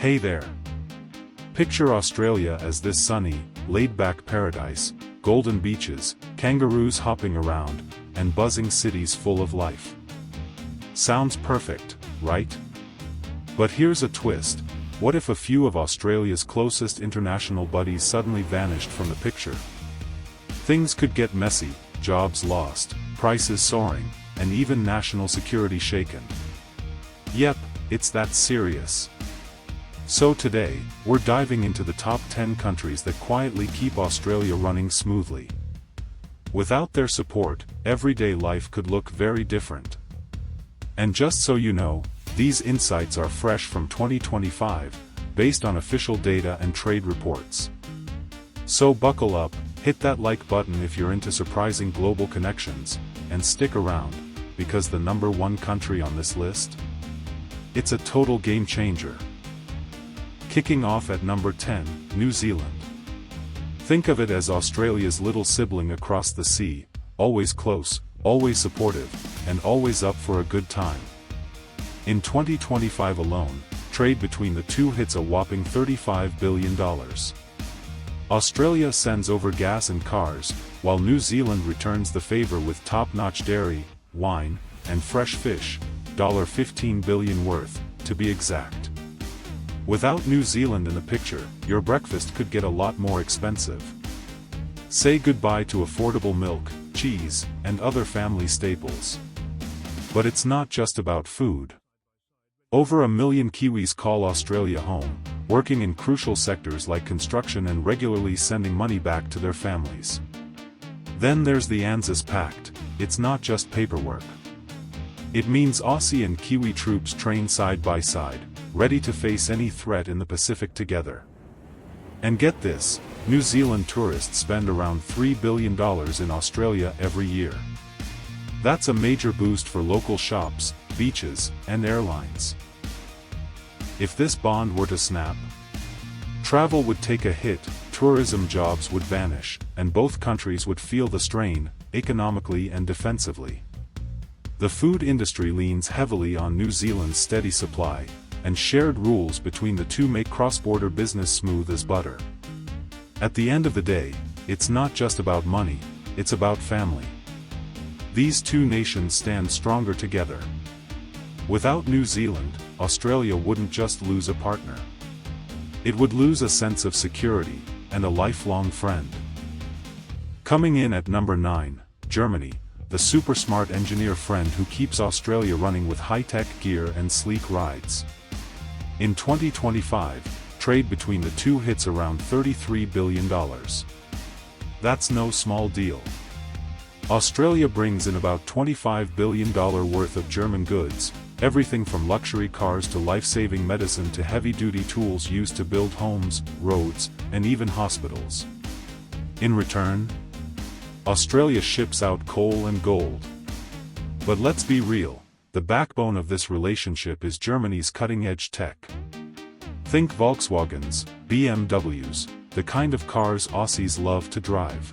Hey there. Picture Australia as this sunny, laid-back paradise, golden beaches, kangaroos hopping around, and buzzing cities full of life. Sounds perfect, right? But here's a twist. What if a few of Australia's closest international buddies suddenly vanished from the picture? Things could get messy, jobs lost, prices soaring, and even national security shaken. Yep, it's that serious. So today, we're diving into the top 10 countries that quietly keep Australia running smoothly. Without their support, everyday life could look very different. And just so you know, these insights are fresh from 2025, based on official data and trade reports. So buckle up, hit that like button if you're into surprising global connections, and stick around, because the number one country on this list? It's a total game changer. Kicking off at number 10, New Zealand. Think of it as Australia's little sibling across the sea, always close, always supportive, and always up for a good time. In 2025 alone, trade between the two hits a whopping $35 billion. Australia sends over gas and cars, while New Zealand returns the favor with top-notch dairy, wine, and fresh fish, $15 billion worth, to be exact. Without New Zealand in the picture, your breakfast could get a lot more expensive. Say goodbye to affordable milk, cheese, and other family staples. But it's not just about food. Over 1 million Kiwis call Australia home, working in crucial sectors like construction and regularly sending money back to their families. Then there's the ANZUS Pact. It's not just paperwork. It means Aussie and Kiwi troops train side by side, ready to face any threat in the Pacific together. And get this, New Zealand tourists spend around $3 billion in Australia every year. That's a major boost for local shops, beaches, and airlines. If this bond were to snap, travel would take a hit, tourism jobs would vanish, and both countries would feel the strain, economically and defensively. The food industry leans heavily on New Zealand's steady supply, and shared rules between the two make cross-border business smooth as butter. At the end of the day, it's not just about money, it's about family. These two nations stand stronger together. Without New Zealand, Australia wouldn't just lose a partner. It would lose a sense of security, and a lifelong friend. Coming in at number 9, Germany, the super smart engineer friend who keeps Australia running with high-tech gear and sleek rides. In 2025, trade between the two hits around $33 billion. That's no small deal. Australia brings in about $25 billion worth of German goods, everything from luxury cars to life-saving medicine to heavy-duty tools used to build homes, roads, and even hospitals. In return, Australia ships out coal and gold. But let's be real. The backbone of this relationship is Germany's cutting-edge tech. Think Volkswagens, BMWs, the kind of cars Aussies love to drive.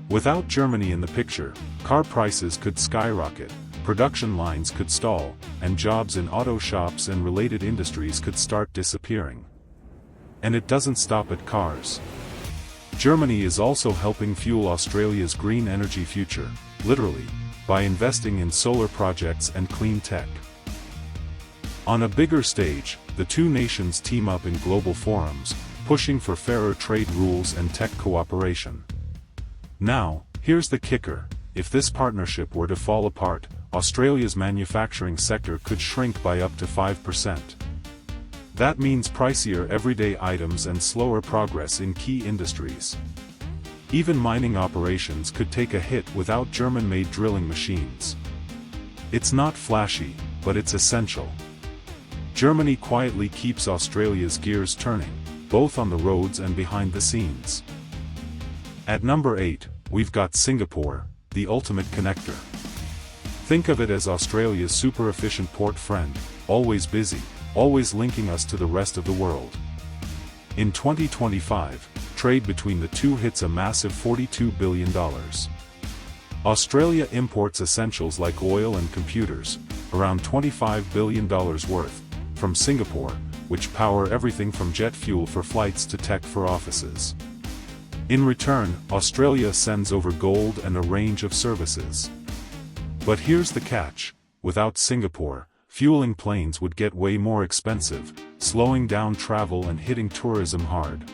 Without Germany in the picture, car prices could skyrocket, production lines could stall, and jobs in auto shops and related industries could start disappearing. And it doesn't stop at cars. Germany is also helping fuel Australia's green energy future, literally, by investing in solar projects and clean tech. On a bigger stage, the two nations team up in global forums, pushing for fairer trade rules and tech cooperation. Now, here's the kicker: if this partnership were to fall apart, Australia's manufacturing sector could shrink by up to 5%. That means pricier everyday items and slower progress in key industries. Even mining operations could take a hit without German-made drilling machines. It's not flashy, but it's essential. Germany quietly keeps Australia's gears turning, both on the roads and behind the scenes. At number 8, we've got Singapore, the ultimate connector. Think of it as Australia's super-efficient port friend, always busy, always linking us to the rest of the world. In 2025, trade between the two hits a massive $42 billion. Australia imports essentials like oil and computers, around $25 billion worth, from Singapore, which power everything from jet fuel for flights to tech for offices. In return, Australia sends over gold and a range of services. But here's the catch: without Singapore, fueling planes would get way more expensive, slowing down travel and hitting tourism hard.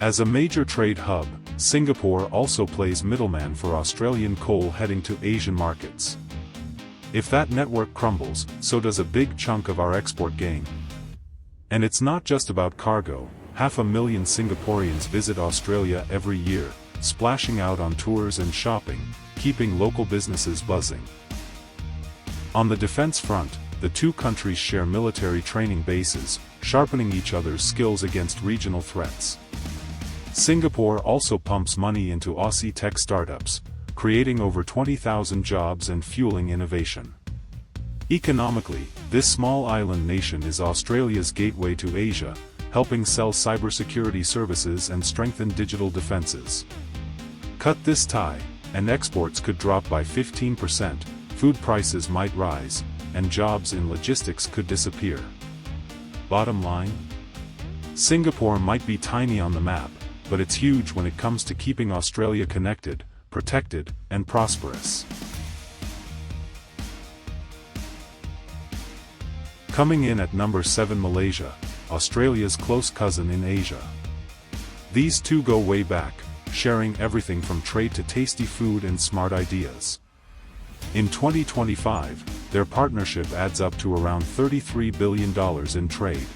As a major trade hub, Singapore also plays middleman for Australian coal heading to Asian markets. If that network crumbles, so does a big chunk of our export game. And it's not just about cargo. 500,000 Singaporeans visit Australia every year, splashing out on tours and shopping, keeping local businesses buzzing. On the defense front, the two countries share military training bases, sharpening each other's skills against regional threats. Singapore also pumps money into Aussie tech startups, creating over 20,000 jobs and fueling innovation. Economically, this small island nation is Australia's gateway to Asia, helping sell cybersecurity services and strengthen digital defenses. Cut this tie, and exports could drop by 15%, food prices might rise, and jobs in logistics could disappear. Bottom line? Singapore might be tiny on the map, but it's huge when it comes to keeping Australia connected, protected, and prosperous. Coming in at number 7, Malaysia, Australia's close cousin in Asia. These two go way back, sharing everything from trade to tasty food and smart ideas. In 2025, their partnership adds up to around $33 billion in trade.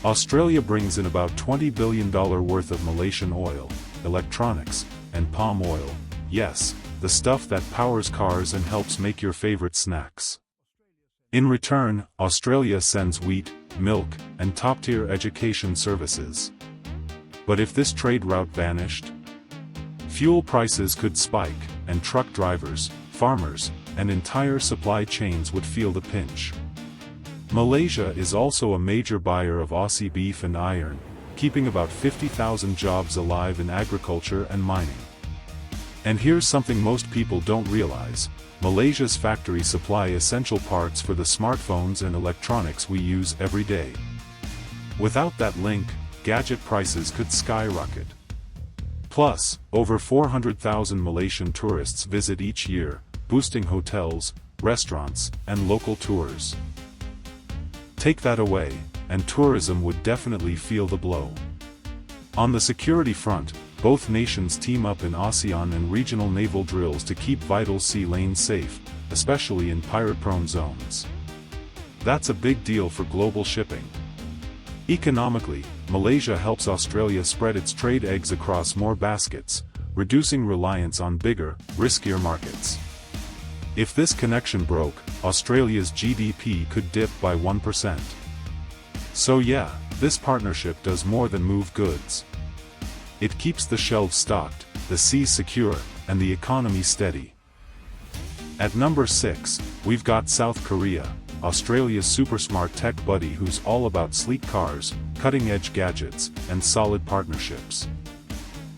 Australia brings in about $20 billion worth of Malaysian oil, electronics, and palm oil, yes, the stuff that powers cars and helps make your favorite snacks. In return, Australia sends wheat, milk, and top-tier education services. But if this trade route vanished, fuel prices could spike, and truck drivers, farmers, and entire supply chains would feel the pinch. Malaysia is also a major buyer of Aussie beef and iron, keeping about 50,000 jobs alive in agriculture and mining. And here's something most people don't realize: Malaysia's factories supply essential parts for the smartphones and electronics we use every day. Without that link, gadget prices could skyrocket. Plus, over 400,000 Malaysian tourists visit each year, boosting hotels, restaurants, and local tours. Take that away, and tourism would definitely feel the blow. On the security front, both nations team up in ASEAN and regional naval drills to keep vital sea lanes safe, especially in pirate-prone zones. That's a big deal for global shipping. Economically, Malaysia helps Australia spread its trade eggs across more baskets, reducing reliance on bigger, riskier markets. If this connection broke, Australia's GDP could dip by 1%. So yeah, this partnership does more than move goods. It keeps the shelves stocked, the seas secure, and the economy steady. At number 6, we've got South Korea, Australia's super smart tech buddy who's all about sleek cars, cutting-edge gadgets, and solid partnerships.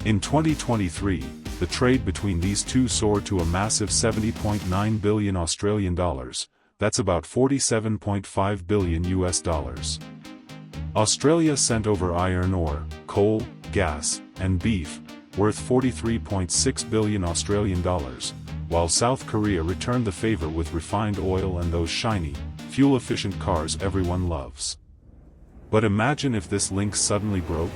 In 2023, the trade between these two soared to a massive $70.9 billion Australian dollars, that's about $47.5 billion US dollars. Australia sent over iron ore, coal, gas, and beef, worth $43.6 billion Australian dollars, while South Korea returned the favor with refined oil and those shiny, fuel-efficient cars everyone loves. But imagine if this link suddenly broke?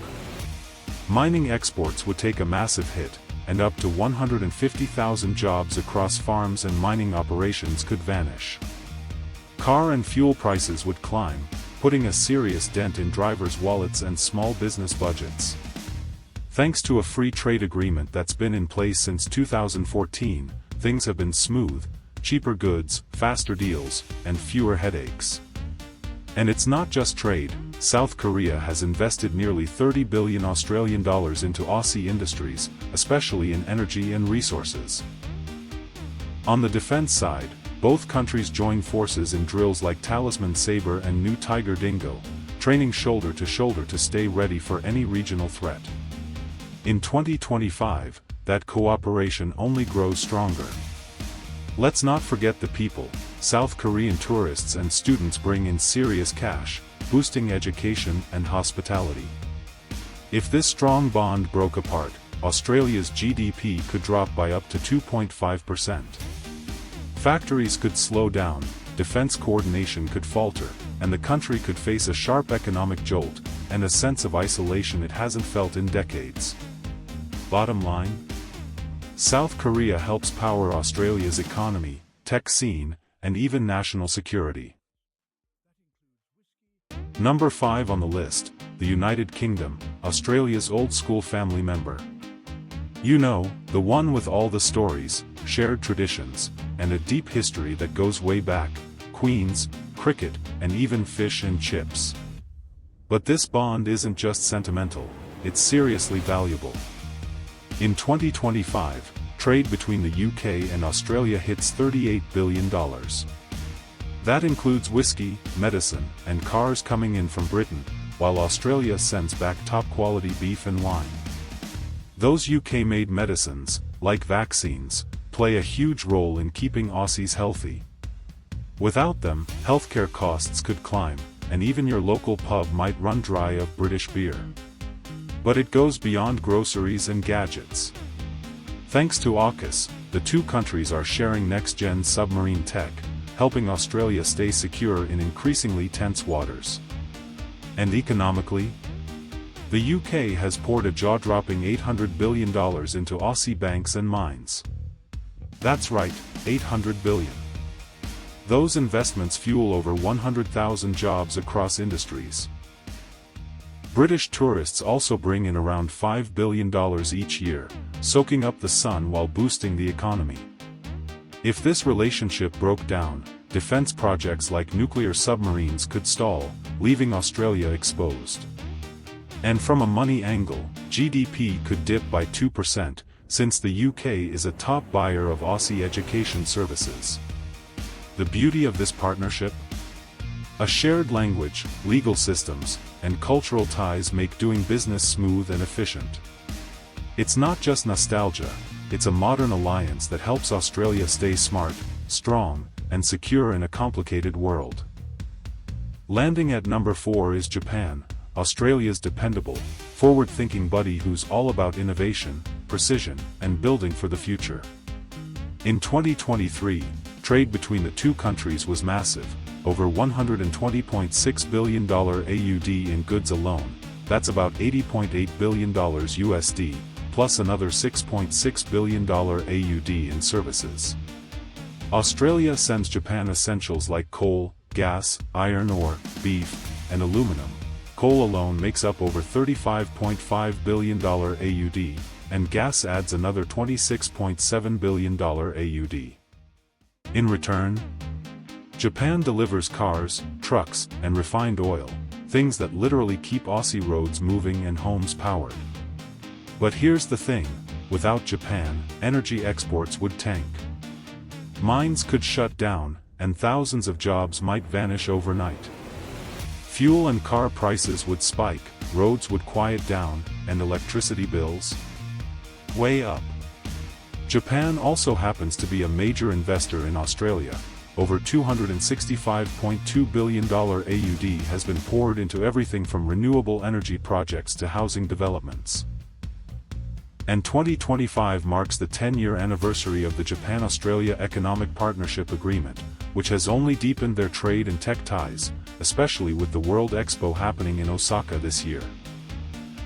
Mining exports would take a massive hit, and up to 150,000 jobs across farms and mining operations could vanish. Car and fuel prices would climb, putting a serious dent in drivers' wallets and small business budgets. Thanks to a free trade agreement that's been in place since 2014, things have been smooth: cheaper goods, faster deals, and fewer headaches. And it's not just trade. South Korea has invested nearly 30 billion Australian dollars into Aussie industries, especially in energy and resources. On the defense side, both countries join forces in drills like Talisman Sabre and New Tiger Dingo, training shoulder to shoulder to stay ready for any regional threat. In 2025, that cooperation only grows stronger. Let's not forget the people. South Korean tourists and students bring in serious cash, boosting education and hospitality. If this strong bond broke apart, Australia's GDP could drop by up to 2.5%. Factories could slow down, defense coordination could falter, and the country could face a sharp economic jolt, and a sense of isolation it hasn't felt in decades. Bottom line? South Korea helps power Australia's economy, tech scene, and even national security. Number 5 on the list, the United Kingdom, Australia's old-school family member. You know, the one with all the stories, shared traditions, and a deep history that goes way back, queens, cricket, and even fish and chips. But this bond isn't just sentimental, it's seriously valuable. In 2025, trade between the UK and Australia hits $38 billion. That includes whiskey, medicine, and cars coming in from Britain, while Australia sends back top-quality beef and wine. Those UK-made medicines, like vaccines, play a huge role in keeping Aussies healthy. Without them, healthcare costs could climb, and even your local pub might run dry of British beer. But it goes beyond groceries and gadgets. Thanks to AUKUS, the two countries are sharing next-gen submarine tech, helping Australia stay secure in increasingly tense waters. And economically? The UK has poured a jaw-dropping $800 billion into Aussie banks and mines. That's right, $800 billion. Those investments fuel over 100,000 jobs across industries. British tourists also bring in around $5 billion each year, soaking up the sun while boosting the economy. If this relationship broke down, defense projects like nuclear submarines could stall, leaving Australia exposed. And from a money angle, GDP could dip by 2%, since the UK is a top buyer of Aussie education services. The beauty of this partnership? A shared language, legal systems, and cultural ties make doing business smooth and efficient. It's not just nostalgia, it's a modern alliance that helps Australia stay smart, strong, and secure in a complicated world. Landing at number 4 is Japan, Australia's dependable, forward-thinking buddy who's all about innovation, precision, and building for the future. In 2023, trade between the two countries was massive, over $120.6 billion AUD in goods alone, that's about $80.8 billion USD, plus another $6.6 billion AUD in services. Australia sends Japan essentials like coal, gas, iron ore, beef, and aluminum. Coal alone makes up over $35.5 billion AUD, and gas adds another $26.7 billion AUD. In return, Japan delivers cars, trucks, and refined oil, things that literally keep Aussie roads moving and homes powered. But here's the thing, without Japan, energy exports would tank. Mines could shut down, and thousands of jobs might vanish overnight. Fuel and car prices would spike, roads would quiet down, and electricity bills? Way up. Japan also happens to be a major investor in Australia. Over $265.2 billion AUD has been poured into everything from renewable energy projects to housing developments. And 2025 marks the 10-year anniversary of the Japan-Australia Economic Partnership Agreement, which has only deepened their trade and tech ties, especially with the World Expo happening in Osaka this year.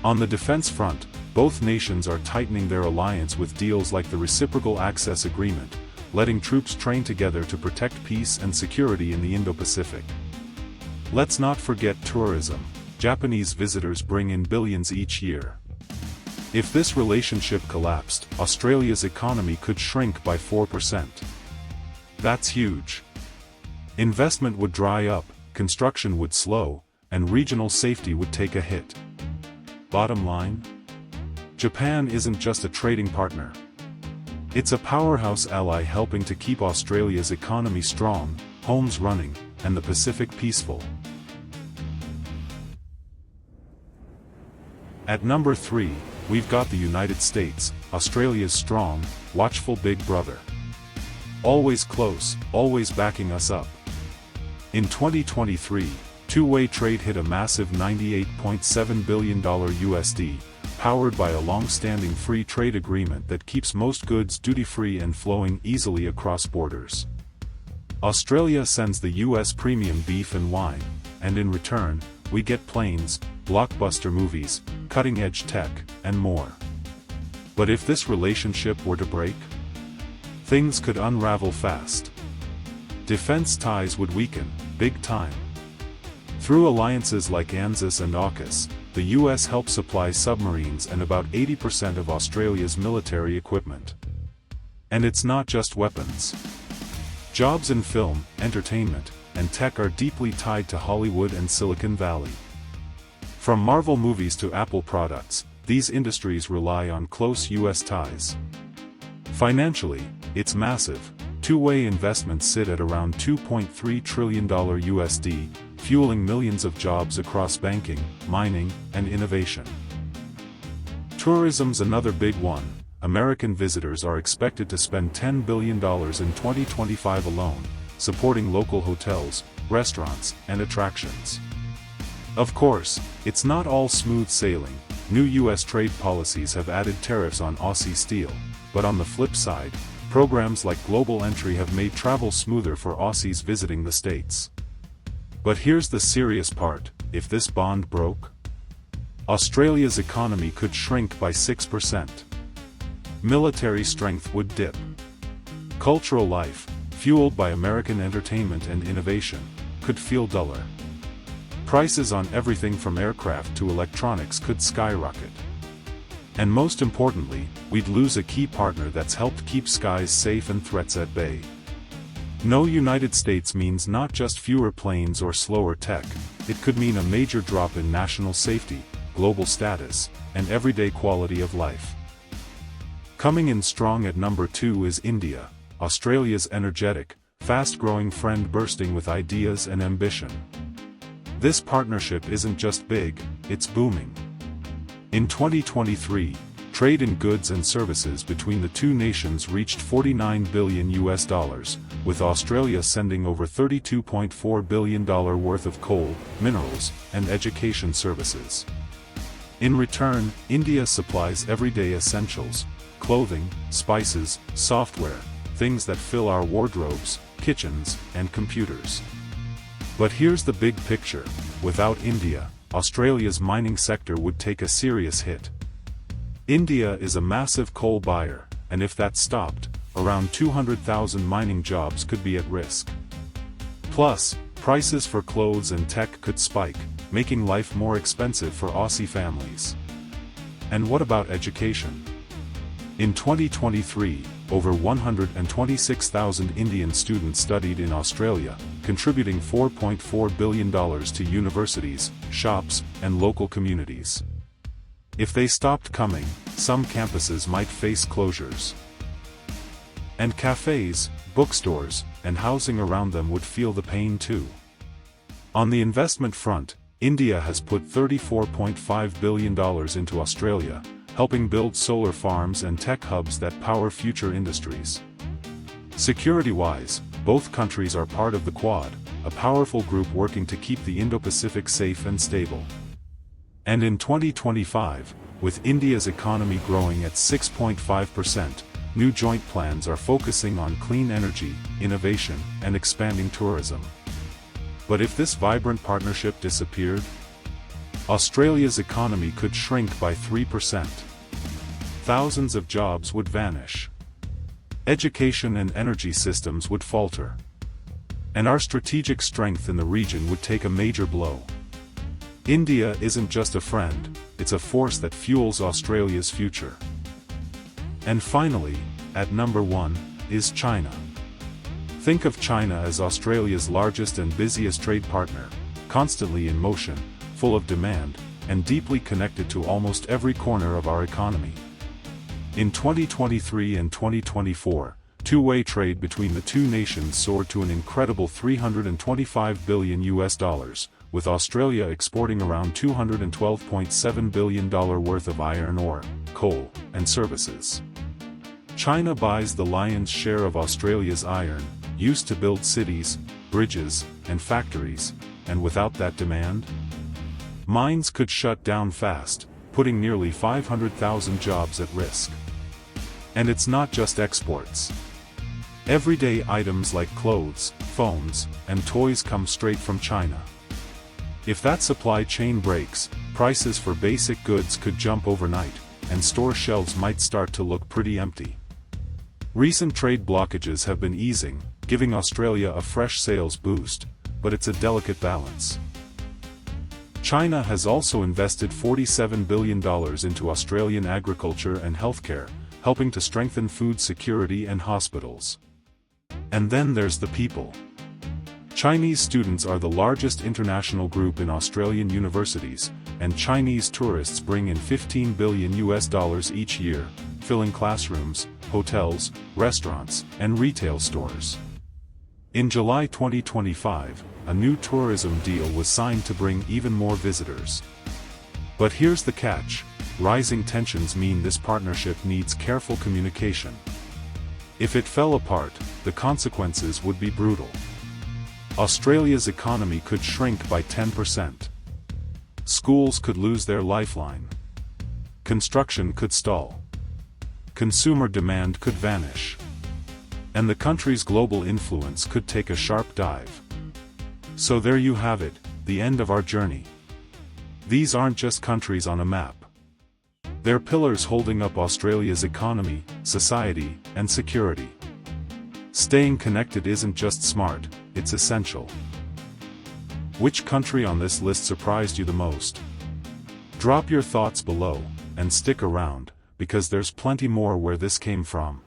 On the defense front, both nations are tightening their alliance with deals like the Reciprocal Access Agreement, letting troops train together to protect peace and security in the Indo-Pacific. Let's not forget tourism. Japanese visitors bring in billions each year. If this relationship collapsed, Australia's economy could shrink by 4%. That's huge. Investment would dry up, construction would slow, and regional safety would take a hit. Bottom line? Japan isn't just a trading partner. It's a powerhouse ally helping to keep Australia's economy strong, homes running, and the Pacific peaceful. At number 3, we've got the United States, Australia's strong, watchful big brother. Always close, always backing us up. In 2023, two-way trade hit a massive $98.7 billion USD, powered by a long-standing free trade agreement that keeps most goods duty-free and flowing easily across borders. Australia sends the US premium beef and wine, and in return, we get planes, blockbuster movies, cutting-edge tech, and more. But if this relationship were to break, things could unravel fast. Defense ties would weaken, big time. Through alliances like ANZUS and AUKUS, the US helps supply submarines and about 80% of Australia's military equipment. And it's not just weapons. Jobs in film, entertainment, and tech are deeply tied to Hollywood and Silicon Valley. From Marvel movies to Apple products, these industries rely on close US ties. Financially, it's massive. Two-way investments sit at around $2.3 trillion USD, fueling millions of jobs across banking, mining, and innovation. Tourism's another big one. American visitors are expected to spend $10 billion in 2025 alone, supporting local hotels, restaurants, and attractions. Of course, it's not all smooth sailing. New US trade policies have added tariffs on Aussie steel, but on the flip side, programs like Global Entry have made travel smoother for Aussies visiting the States. But here's the serious part: if this bond broke, Australia's economy could shrink by 6%. Military strength would dip. Cultural life, fueled by American entertainment and innovation, could feel duller. Prices on everything from aircraft to electronics could skyrocket. And most importantly, we'd lose a key partner that's helped keep skies safe and threats at bay. No United States means not just fewer planes or slower tech, it could mean a major drop in national safety, global status, and everyday quality of life. Coming in strong at number 2 is India, Australia's energetic, fast-growing friend bursting with ideas and ambition. This partnership isn't just big, it's booming. In 2023, trade in goods and services between the two nations reached $49 billion, with Australia sending over $32.4 billion worth of coal, minerals, and education services. In return, India supplies everyday essentials: clothing, spices, software, things that fill our wardrobes, kitchens, and computers. But here's the big picture: without India, Australia's mining sector would take a serious hit. India is a massive coal buyer, and if that stopped, around 200,000 mining jobs could be at risk. Plus, prices for clothes and tech could spike, making life more expensive for Aussie families. And what about education? In 2023, over 126,000 Indian students studied in Australia, contributing $4.4 billion to universities, shops, and local communities. If they stopped coming, some campuses might face closures. And cafes, bookstores, and housing around them would feel the pain too. On the investment front, India has put $34.5 billion into Australia, helping build solar farms and tech hubs that power future industries. Security-wise, both countries are part of the Quad, a powerful group working to keep the Indo-Pacific safe and stable. And in 2025, with India's economy growing at 6.5%, new joint plans are focusing on clean energy, innovation, and expanding tourism. But if this vibrant partnership disappeared, Australia's economy could shrink by 3%. Thousands of jobs would vanish. Education and energy systems would falter. And our strategic strength in the region would take a major blow. India isn't just a friend, it's a force that fuels Australia's future. And finally, at number 1, is China. Think of China as Australia's largest and busiest trade partner, constantly in motion, full of demand, and deeply connected to almost every corner of our economy. In 2023 and 2024, two-way trade between the two nations soared to an incredible $325 billion, with Australia exporting around $212.7 billion worth of iron ore, coal, and services. China buys the lion's share of Australia's iron, used to build cities, bridges, and factories, and without that demand? Mines could shut down fast, putting nearly 500,000 jobs at risk. And it's not just exports. Everyday items like clothes, phones, and toys come straight from China. If that supply chain breaks, prices for basic goods could jump overnight, and store shelves might start to look pretty empty. Recent trade blockages have been easing, giving Australia a fresh sales boost, but it's a delicate balance. China has also invested $47 billion into Australian agriculture and healthcare, helping to strengthen food security and hospitals. And then there's the people. Chinese students are the largest international group in Australian universities, and Chinese tourists bring in $15 billion each year, filling classrooms, hotels, restaurants, and retail stores. In July 2025, a new tourism deal was signed to bring even more visitors. But here's the catch: rising tensions mean this partnership needs careful communication. If it fell apart, the consequences would be brutal. Australia's economy could shrink by 10%. Schools could lose their lifeline. Construction could stall. Consumer demand could vanish. And the country's global influence could take a sharp dive. So there you have it, the end of our journey. These aren't just countries on a map. They're pillars holding up Australia's economy, society, and security. Staying connected isn't just smart, it's essential. Which country on this list surprised you the most? Drop your thoughts below, and stick around, because there's plenty more where this came from.